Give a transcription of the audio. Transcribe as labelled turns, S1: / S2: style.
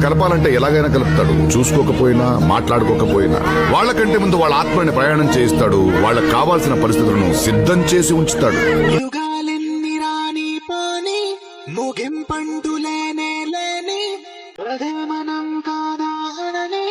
S1: కలపాలంటే ఎలాగైనా కలుపుతాడు. చూసుకోకపోయినా మాట్లాడుకోకపోయినా వాళ్ళకంటే ముందు వాళ్ళ ఆత్మని ప్రయాణం చేయిస్తాడు. వాళ్ళకి కావాల్సిన పరిస్థితులను సిద్ధం చేసి ఉంచుతాడు.
S2: యుగాలెన్ని రాని పోని ముగింపంటూ లేనే లేని అదే మనం కాదా అనని